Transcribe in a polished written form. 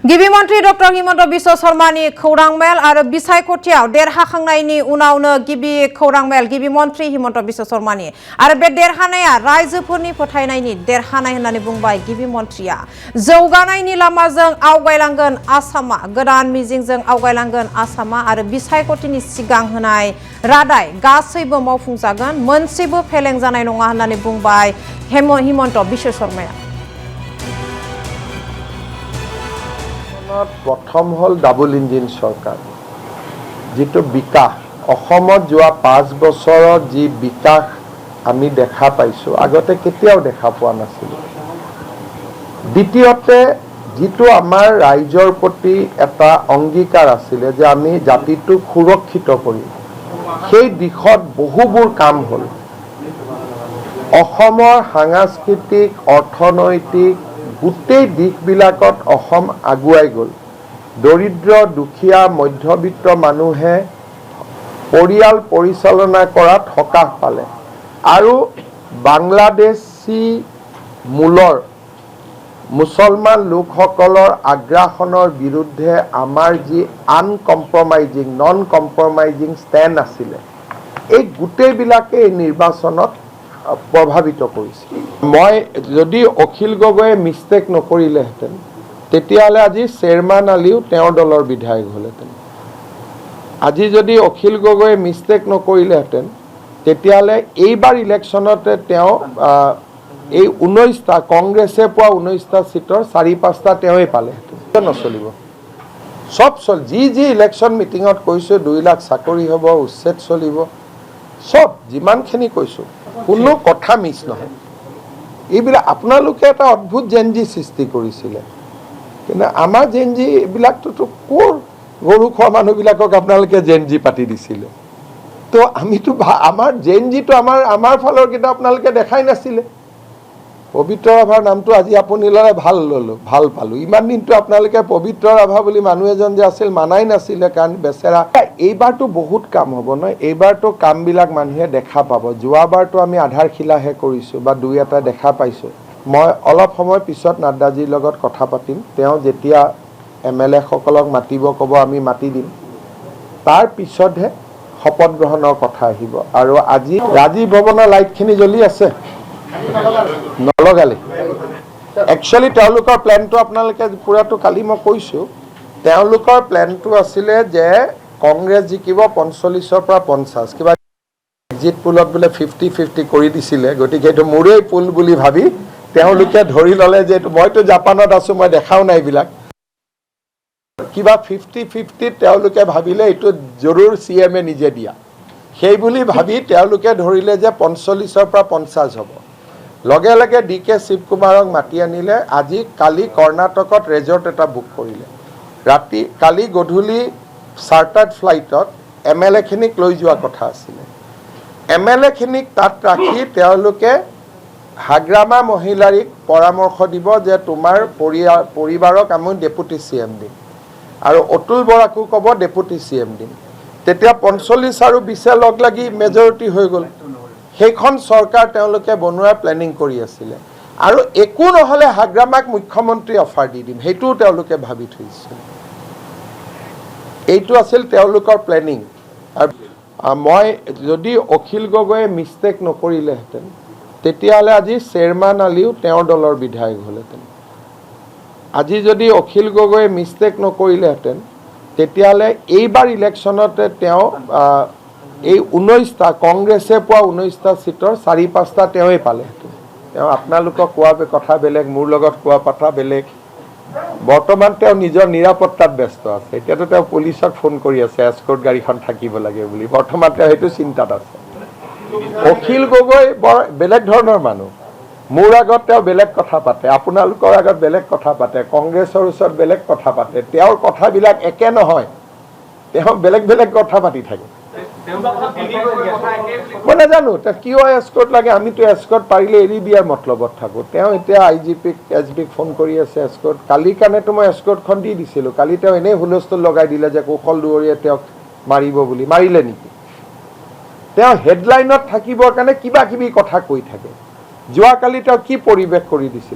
गिबि मन्त्री डॉक्टर हिमन्त बिश्व शर्मानि खौरांमेल आरो बिसायख'थियाव देरहाखांनायनि उनावनो गिबि खौरांमेल गिबि मन्त्री हिमन्त बिश्व शर्मानि आरो बे देरहानाया रायजोफोरनि फोथायनायनि देरहानाय होननानै बुंबाय गिबि मन्त्रिया जौगानायनि लामाजों आवगायलांगोन आसामा गोदान मिजिंजों आवगायलांगोन आसामा आरो बिसायख'थिनि सिगां होनाय रादाय गासैबो मावफुंजागोन मोनसेबो फेलें जानाय नङा होननानै बुंबाय हिमन्त बिश्व शर्माया प्रथम हल डाबल इंजिन सरकार जी विकास जो 5 बছৰৰ जी विकास आमी देखा पाइছো आगते केতিয়াও देखा पोৱা नाছিল द्वितीयते जीतो आमार राइजर प्रति एटा अंगीकार आছিলে जे आमी जातिटो सुरक्षित करि সেই দিশত বহুবোৰ কাম হল অসমৰ সাংস্কৃতিক অৰ্থনৈতিক গোটেই দিশবিলাকত অসম আগুৱাই গল দৰিদ্ৰ দুখীয়া মধ্যবিত্ত মানুহে পৰিয়াল পৰিচালনা কৰাত সকাহ পালে আৰু বাংলাদেশী মূলৰ মুছলমান লোকসকলৰ আগ্ৰাসনৰ বিৰুদ্ধে আমাৰ যি আনকম্প্ৰমাইজিং নন কম্প্ৰমাইজিং ষ্টেণ্ড আছিলে এই গোটেইবিলাকে নিৰ্বাচনত प्रभावित मैं यदि अखिल गगैये मिस्टेक नकरिलेहेतेन तेतियाले आज शेरमान आलिও दलर विधायक हलहेतेन आज यदि अखिल गगैये मिस्टेक नकरिलेहेतेन तेतियाले एबार इलेक्शनते 19टा कांग्रेसे पोৱা 19टा सीटर 4-5टा पालेहेतेन नचलिब सब चल जी इलेक्शन मिटिंगत কৈছো 2 लाख चाकरी हब उच्छेद चलिब सब जिमानखिनि কৈছো কোনো কথা মিছ নহয় এইবিলা আপোনালোকে এটা অদ্ভুত জেনজি সৃষ্টি কৰিছিলে কিন্তু আমাৰ জেনজি বিলাকটো কোৰ গৰু খোৱা মানুহবিলাকক আপোনালোকে জেনজি পাতি দিছিলে তো আমিতো আমাৰ জেনজিটো আমাৰ ফালৰ কিটা আপোনালোকে দেখাই নাছিলে পবিত্ৰ ৰাভাৰ নামটো আজি আপুনি ললে ভাল পালো ইমান দিনটো আপোনালোকে পবিত্ৰ ৰাভা বুলি মানুহ এজন যে আছিল মানাই নাছিলে কাৰণ বেচেৰা এইবাৰটো বহুত কাম হ'ব ন এইবাৰটো কামবিলাক মানুহে দেখা পাব যোৱাবাৰটো আমি আধাৰখিলাহে কৰিছো বা দুই এটা দেখা পাইছো মই অলপ সময় পিছত নাড্ডাজিৰ লগত কথা পাতিম তেওঁ যেতিয়া এমএলএ সকলক মাতিব ক'ব আমি মাতি দিম তাৰ পিছতহে শপত গ্ৰহণৰ কথা আহিব আৰু আজি ৰাজীৱ ভৱনৰ লাইটখিনি জ্বলি আছে নলগালে একচুয়ালি তেওঁলোকৰ প্ল্যানটো আপোনালোকে পুৰাটো কালি মই কৈছো তেওঁলোকৰ প্ল্যানটো আছিল যে কংগ্ৰেছ জিকিব 45 পৰা 50 কিবা এক্সিট পুলত বলে 50-50 কৰি দিছিলে গতিকে এটো মোৰেই পুল বুলি ভাবি তেওঁলোকে ধৰি ললে যে মইতো জাপানত আছো মই দেখাও নাই বিলাক কিবা 50-50 তেওঁলোকে ভাবিলে এটো জৰুৰ সিএমএ নিজে দিয়া সেই বুলি ভাবি তেওঁলোকে ধৰিলে যে 45 পৰা 50 হ'ব लगे लगे डीके शिवकुमारक माति आनिले আজি काली कर्णाटकत रेजर्ट एटा बुक करिले राति काली गधुली चार्टार्ड फ्लाइटत एमएलए खिनिक লৈ যোৱা কথা আছিল एमएलए खिनिक তাত ৰাখি তেওঁলোকে হাগ্ৰামা মহিলাৰিক পৰামৰ্শ দিব যে তোমাৰ পৰিবাৰক আমি ডেপুটি সিএম দিম আৰু অতুল বৰাকো কব ডেপুটি সিএম দিম তেতিয়া 45 আৰু 20 লগ লাগি মেজৰিটি হৈ গল সেইখন সৰকাৰ তেওঁলোকে বনোৱা প্ল্যানিং কৰি আছিল আৰু একো নহলে হাগ্ৰামাক মুখ্যমন্ত্ৰী অফাৰ দি দিম হেতু তেওঁলোকে ভাবি থৈছিল এইটো আছিল তেওঁলোকৰ প্ল্যানিং আৰু মই যদি অখিল গগৈয়ে মিস্টেক নকৰিলেহেতেন তেতিয়ালে আজি চেয়াৰমান আলিও দলৰ বিধায়ক হলহেতেন আজি যদি অখিল গগৈয়ে মিস্টেক নকৰিলেহেতেন তেতিয়ালে এইবাৰ ইলেকশনতে এই 19টা কাংগ্ৰেছে পোৱা 19টা সিটৰ 4-5টা পালে আপোনালোকক কোৱা কথা বেলেগ মোৰ লগত কোৱা কথা বেলেগ বৰ্তমান নিজৰ নিৰাপত্তাত ব্যস্ত আছে এতিয়াতো পুলিচক ফোন কৰি আছে এস্কৰ্ট গাড়ীখন থাকিব লাগে বুলি বৰ্তমান হেতু চিন্তাত আছে অখিল গগৈ বেলেগ ধৰণৰ মানুহ মোৰ আগত বেলেগ কথা পাতে আপোনালোকৰ আগত বেলেগ কথা পাতে কংগ্ৰেছৰ ওচৰত বেলেগ কথা পাতে তেওঁৰ কথাবিলাক একে নহয় বেলেগ কথা পাতি থাকে मैं नाजानो क्यों एस्कर्ट लगे आमी तो एस्कर्ट पारिले एरि दियार मतलबत थाको এতিয়া आईजीपीक एसबीक फोन करि আছে एस्कर्ट काली काने तो मैं एस्कर्टखन দি দিছিলো काली एने हुलस्थल लगाई दिले जे कौशल दुवरिये मारिब बुली मारिले नेকি हेडलाइनत থাকিবৰ কাৰণে কিবা কিবি কথা কৈ থাকে যোৱা কালি কি পৰিবেশ কৰি দিছিল